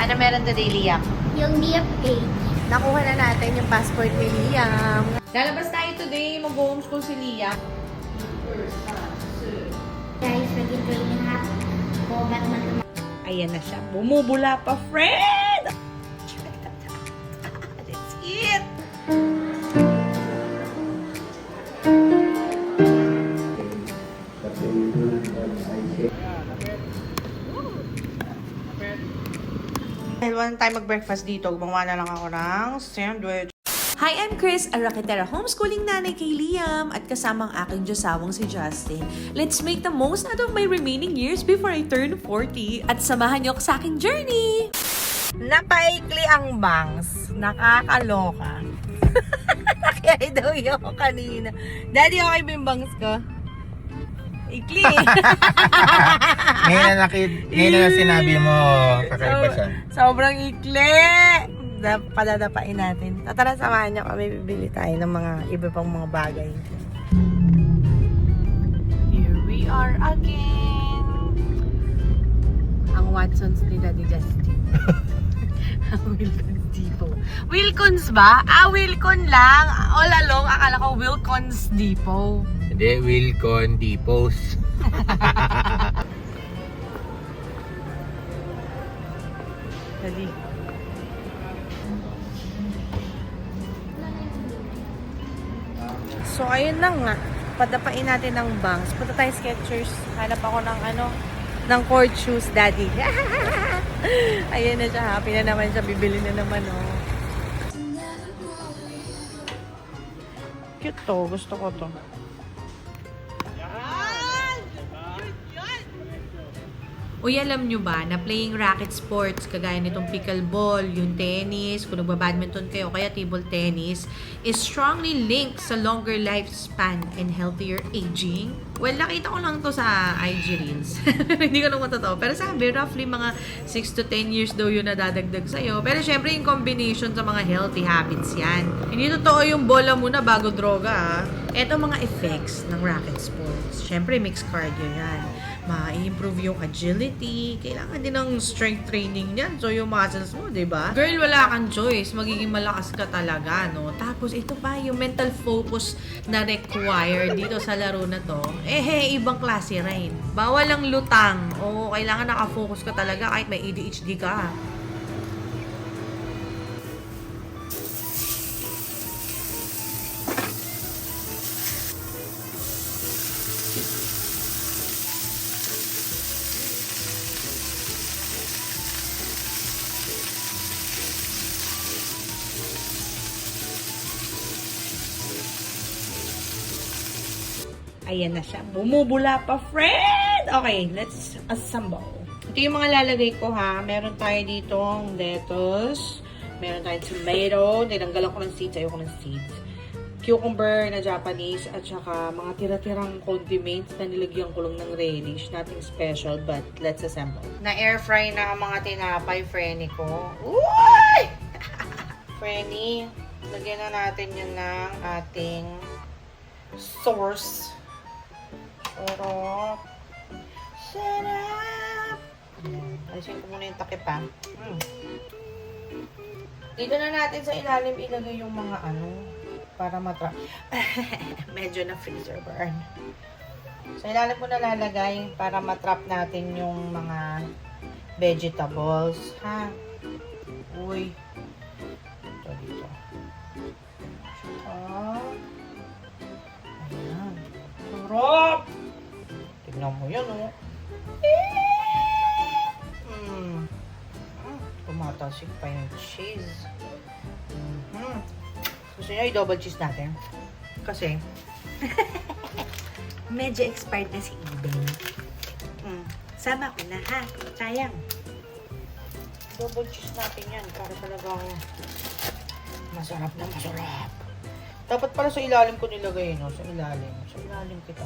Ano meron today, Liam? Yung Liam page. Nakuha na natin yung passport ni Liam. Lalabas tayo today. Mag-homeschool si Liam. Guys, nag-training na ako. Ayan na siya. Bumubula pa, friend! That's it! Dahil walang tayo mag-breakfast dito, gumawa na lang ako ng sandwich. Hi, I'm Chris, a Raketera homeschooling nanay kay Liam at kasama ang aking Diyosawang si Justin. Let's make the most out of my remaining years before I turn 40 at samahan niyo ako sa aking journey! Napaikli ang bangs. Nakakaloka. Nakiyay daw yun ako kanina. Daddy, okay ba yung bangs ko? Ikli. Ngayon na sinabi mo, kakaiba siya. Sobrang ikli. Padadapain natin. Tara, samahan niyo kami. Bibili tayo ng mga iba pang mga bagay. Here we are again. Ang Watsons ni Daddy Justin. Ang Wilcons Depot. Wilcons ba? Wilcon lang. All along, akala ko Wilcons Depot. Hindi, Wilcon Depots. Daddy. So, ayun na nga. Padapain natin ng bangs. Punta tayo Skechers. Hanap ako ng ng court shoes, Daddy. Ayun na siya. Happy na naman siya. Bibili na naman, oh. Cute to. Gusto ko to. Uy, alam nyo ba na playing racket sports, kagaya nitong pickleball, yung tennis, kung nagba-badminton kayo, kaya table tennis, is strongly linked sa longer lifespan and healthier aging? Well, nakita ko lang to sa IG Reels. Hindi ko naman totoo. Pero sabi, roughly mga 6 to 10 years daw yun nadadagdag sa'yo. Pero syempre, yung combination sa mga healthy habits yan. Hindi totoo yung bola muna bago droga, ha? Ito mga effects ng racket sports. Syempre, mixed cardio yan. Ma-improve yung agility. Kailangan din ng strength training niyan. So, yung muscles mo, diba? Girl, wala kang choice. Magiging malakas ka talaga, no? Tapos, ito pa, yung mental focus na required dito sa laro na to. Ibang klase rin. Bawal ang lutang. O, kailangan nakafocus ka talaga kahit may ADHD ka. Ayan na siya. Bumubula pa, friend! Okay, let's assemble. Ito yung mga lalagay ko, ha. Meron tayo ditong lettuce. Meron tayong tomato. Tinanggalan ko ng seeds. Ayoko ng seeds. Cucumber na Japanese. At saka mga tira-tirang condiments na nilagyan ko lang ng relish. Nothing special, but let's assemble. Na-air fry na ang mga tinapay, Frenny ko. Uy! Frenny, lagyan na natin yun ng ating sauce. Sarap. Sarap. Alisin ko muna yung takip, ha. Dito na natin sa ilalim ilagay yung mga para matrap. Medyo na freezer burn. Sa ilalim ko na lalagay para matrap natin yung mga vegetables, ha. Uy. Ito dito. Ayan. Sarap! Tignan mo yan, oh. Tumatasik pa yung cheese. Gusto nyo i-double cheese natin? Kasi, medyo expired na si Eben. Sama ko na, ha? Sayang. Double cheese natin yan para talagang masarap na masarap. Dapat pala sa ilalim ko nilagay, no? Sa ilalim. Sa ilalim kita.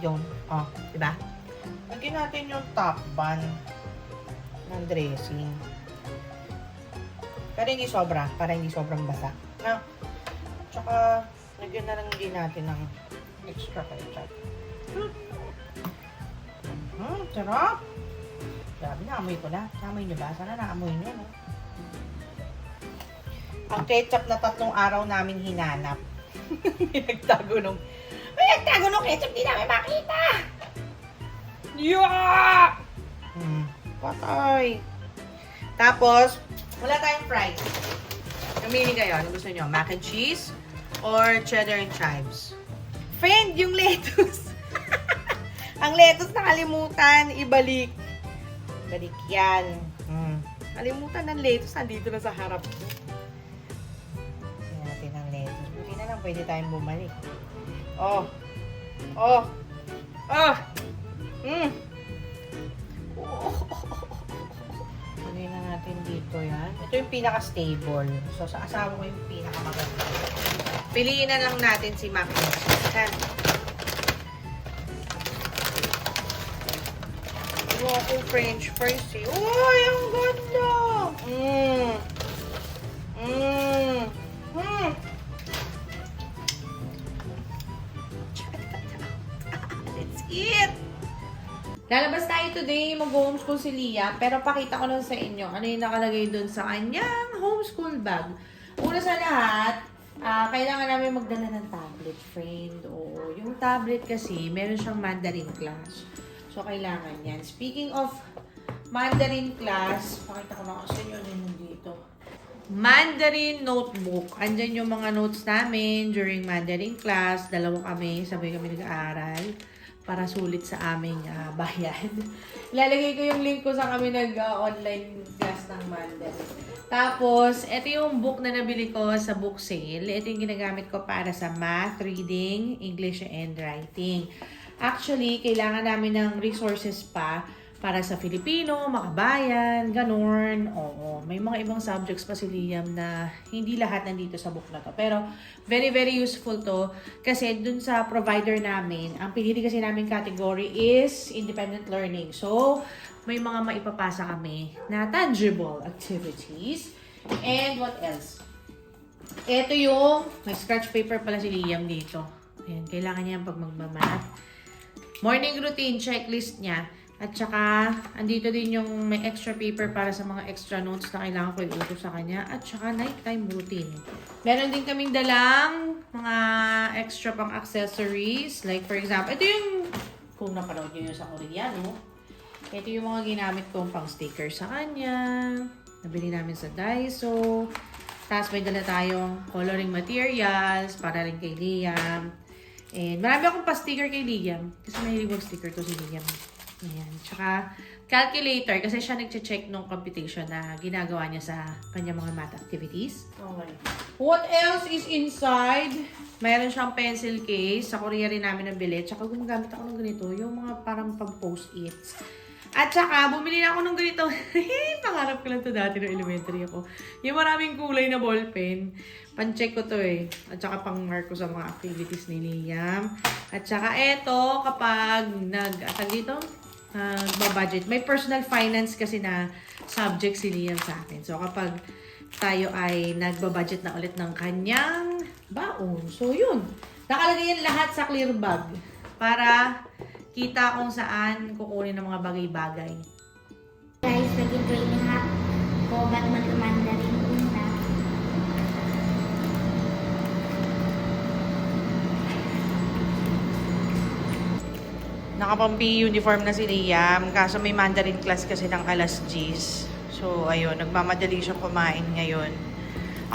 Yun. Diba? Lagyan natin yung top bun ng dressing. Pero hindi sobra. Para hindi sobrang basa. Na? Tsaka, lagyan na lang din natin ng extra ketchup. Sarap! Grabe, naamoy ko na. Naamoy niyo ba? Sana naamoy niyo, no? Ang ketchup na 3 araw namin hinanap. Pinagtago nung ketchup, di namin makita! Yeah! Patay. Tapos, wala tayong fries. Namili kayo. Ano gusto nyo? Mac and cheese or cheddar and chives? Friend, yung lettuce. Ang lettuce nakalimutan, ibalik. Balik yan. Kalimutan ng lettuce, nandito na sa harap ko. Tingnan natin ang lettuce. Buti na lang, pwede tayong bumalik. Oh. Oh. Oh. Lagay na natin dito yan. Ito yung pinaka-stable. So, sa asawa ko yung pinaka-maganda. Piliin na lang natin si Mac and Cheese. Yan. Iwa akong french fries eh. Uy, ang ganda! Let's eat! Lalabas tayo today, mag-homeschool si Liam, pero pakita ko lang sa inyo ano yung nakalagay dun sa kanyang homeschool bag. Una sa lahat, kailangan namin magdala ng tablet, friend. O, yung tablet kasi, meron siyang Mandarin class. So, kailangan yan. Speaking of Mandarin class, pakita ko na kasi yun yung dito. Mandarin notebook. Andyan yung mga notes namin during Mandarin class. 2 kami, sabay kami nag-aaral para sulit sa aming bayan. Ilalagay ko yung link ko sa kami nag-online class ng Mandarin. Tapos, ito yung book na nabili ko sa book sale. Ito yung ginagamit ko para sa math, reading, English, and writing. Actually, kailangan namin ng resources pa para sa Filipino, makabayan, ganun. Oo, may mga ibang subjects pa si Liam na hindi lahat nandito sa book na to. Pero, very, very useful to. Kasi dun sa provider namin, ang pinili kasi namin category is independent learning. So, may mga maipapasa kami na tangible activities. And what else? Ito yung, may scratch paper pala si Liam dito. Ayan, kailangan niya pag magmamath. Morning routine, checklist niya. At saka, andito din yung may extra paper para sa mga extra notes na kailangan ko i-utos sa kanya. At saka, nighttime routine. Meron din kaming dalang mga extra pang accessories. Like, for example, ito yung, kung napanood nyo yun sa Koreano, ito yung mga ginamit kong pang sticker sa kanya. Nabili namin sa Daiso. Tapos, may dala tayong coloring materials para rin kay Liam. And marami akong pa-sticker kay Liam. Kasi may sticker to si Liam. Ayan. Tsaka, calculator. Kasi siya nag-check nung computation na ginagawa niya sa kanya mga math activities. Okay. What else is inside? Mayroon siyang pencil case. Sa Korea rin namin nabili. Tsaka gumagamit ako ng ganito. Yung mga parang pang-post-its. At saka, bumili na ako ng ganito. Pangarap ko lang to dati nung elementary ako. Yung maraming kulay na ballpen. Pan-check ko to eh. At saka pang-mark ko sa mga activities ni Liam. At saka eto, kapag budget. May personal finance kasi na subject si Liam sa akin. So, kapag tayo ay nagbabudget na ulit ng kanyang baon. So, yun. Nakalagay yan lahat sa clear bag. Para kita kung saan kukunin ng mga bagay-bagay. Guys, nag-enjoy niyo nga po ba't magkamanda rin una. Nakapampi uniform na si Liam. Kaso may Mandarin class kasi ng alas 10. So, ayun. Nagmamadali siya kumain ngayon.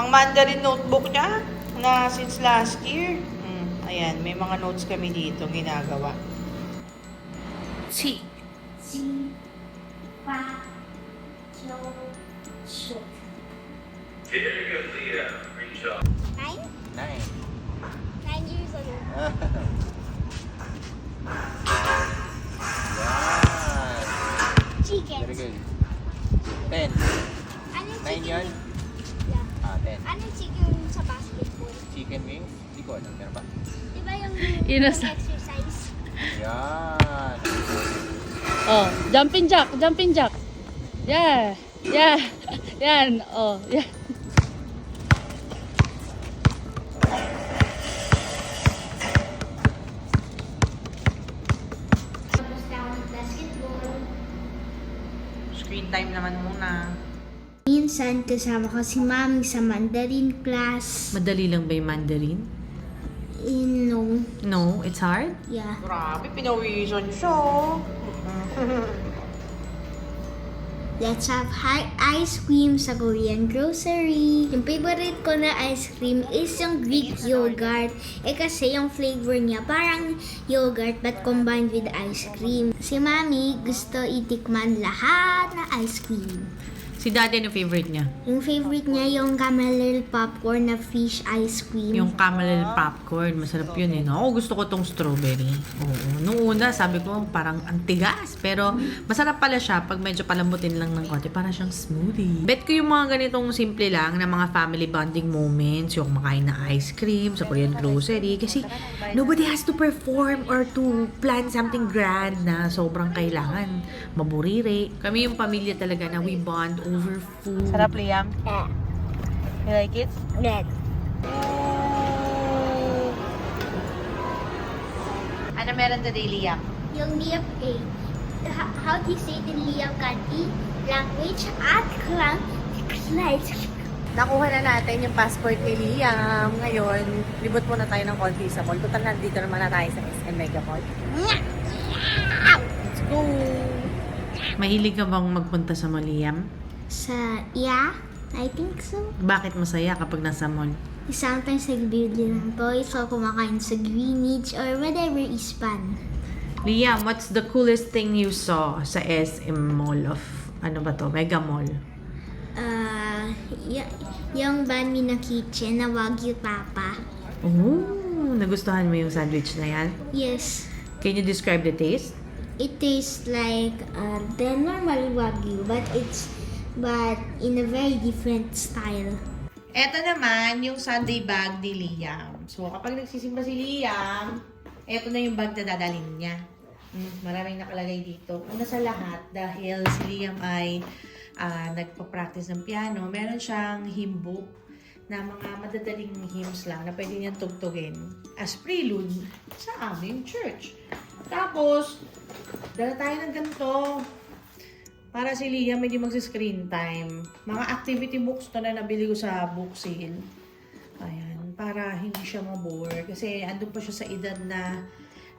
Ang Mandarin notebook niya na since last year. Ayan. May mga notes kami dito ginagawa. T. Si, pa, kyo, shuk. Nine? 9. 9 years old. Yan. Chicken. Very good. 10. Anong 9 chicken? yun? Yeah. 10. Anong chicken sa basketball? Chicken wings? Hindi ko alam. Meron ba? Diba yung Inasa- exercise? Yan. Oh, jumping jack, jumping jack. Yeah, yeah, yan. Oh, yeah. Tapos na ako ng basketball. screen time naman muna. Minsan kasama ko si Mami sa Mandarin class. Madali lang ba yung Mandarin? No. No, it's hard? Yeah. Grabe, pinawisan siya. Let's have ice cream sa Korean grocery. Yung favorite ko na ice cream is yung Greek yogurt. Kasi yung flavor niya parang yogurt but combined with ice cream. Si Mami gusto itikman lahat na ice cream. Si Daddy, ano favorite niya? Yung favorite niya yung caramel popcorn na fish ice cream. Yung caramel popcorn. Masarap yun eh. No? Ako gusto ko tong strawberry. Oo. Nung una, sabi ko, parang antigas. Pero masarap pala siya pag medyo palambutin lang ng konti. Parang siyang smoothie. Bet ko yung mga ganitong simple lang na mga family bonding moments. Yung makain na ice cream sa Korean grocery. Kasi nobody has to perform or to plan something grand na sobrang kailangan. Maburire. Kami yung pamilya talaga na we bond over food. Sarap, Liam. Yeah. You like it? Red. Ano meron today, Liam? Yung Liam A. How do you say the Liam country, language, at clan? Nakuha na natin yung passport ni Liam. Ngayon, libot muna tayo ng konti sa mall. Total, nandito naman na tayo sa SM Mega Mall. Let's go! Mahilig ka bang magpunta sa mall, Liam? Yeah, I think so. Bakit masaya kapag nasa mall? Sometimes nagbibili ng toys o kumakain sa Greenwich or whatever is fun. Liam, what's the coolest thing you saw sa SM Mall of, ano ba to, Mega Mall? Yung banh mi na kitchen na Wagyu Papa. Oh, nagustuhan mo yung sandwich na yan? Yes, Can you describe the taste? it tastes like the normal Wagyu, but in a very different style. Eto naman, yung Sunday bag ni Liam. So, kapag nagsisimba si Liam, eto na yung bag na dadalhin niya. Maraming nakalagay dito. Una sa lahat, dahil si Liam ay nagpa-practice ng piano, meron siyang hymn book na mga madadaling hymns lang na pwede niyang tugtugin as prelude sa aming church. Tapos, dala tayo ng ganito para si Liam hindi magsi-screen time. Mga activity books to na nabili ko sa book sale. Ayan, para hindi siya mabore. Kasi andun pa siya sa edad na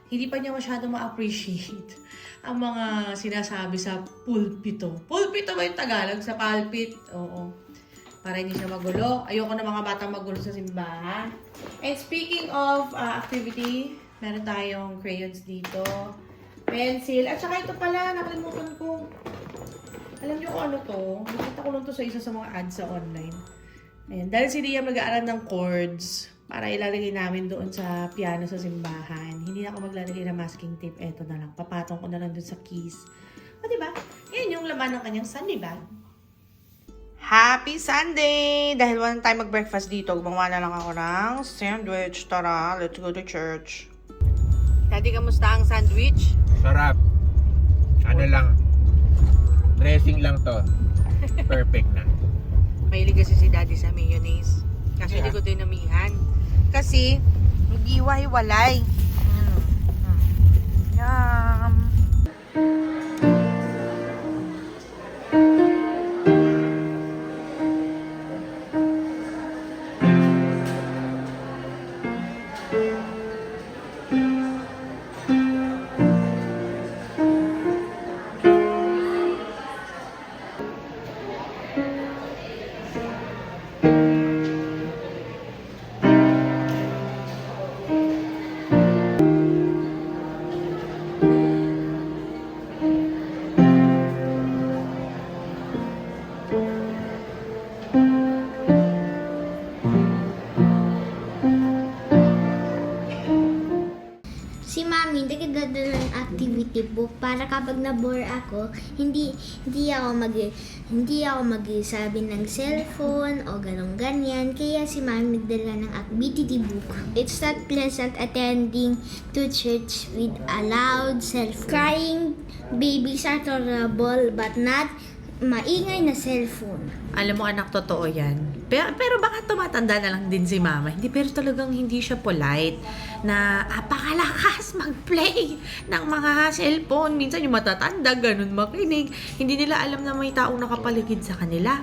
hindi pa niya masyado ma-appreciate ang mga sinasabi sa pulpito. Pulpito ba yung Tagalog? Sa pulpit? Oo. Para hindi siya magulo. Ayoko na mga batang magulo sa simbahan. And speaking of activity, meron tayong crayons dito. Pencil. At saka ito pala, nakalimutan ko. Alam niyo kung ano to? Nakita ko lang to sa isa sa mga ads sa online. Ayan. Dahil si Liam nag-aaral ng chords para ilalagay namin doon sa piano sa simbahan. Hindi na ako maglalagay ng masking tape. Eto na lang. Papatong ko na lang doon sa keys. O, diba? Yan yung laman ng kanyang Sunday bag. Happy Sunday! Dahil walang tayo mag-breakfast dito, gumawa na lang ako ng sandwich. Tara, let's go to church. Daddy, kamusta ang sandwich? Sarap. Ano lang. Dressing lang to. Perfect na. Mahilig kasi si Daddy sa mayonnaise. Kasi hindi ko dinamihan. Kasi, nag-iwa-hiwalay. Yum! Si Mami, nagdadala ng activity book para kapag na-bore ako, hindi ako magsabi ng cellphone o ganyan. Kaya si Mami nagdala ng activity book. It's not pleasant attending to church with a loud cellphone. Crying babies are tolerable but not maingay na cellphone. Alam mo anak, totoo yan. Pero baka tumatanda na lang din si mama. Hindi, pero talagang hindi siya polite na apakalakas mag-play ng mga cellphone. Minsan yung matatanda, ganun makinig. Hindi nila alam na may taong nakapaligid sa kanila.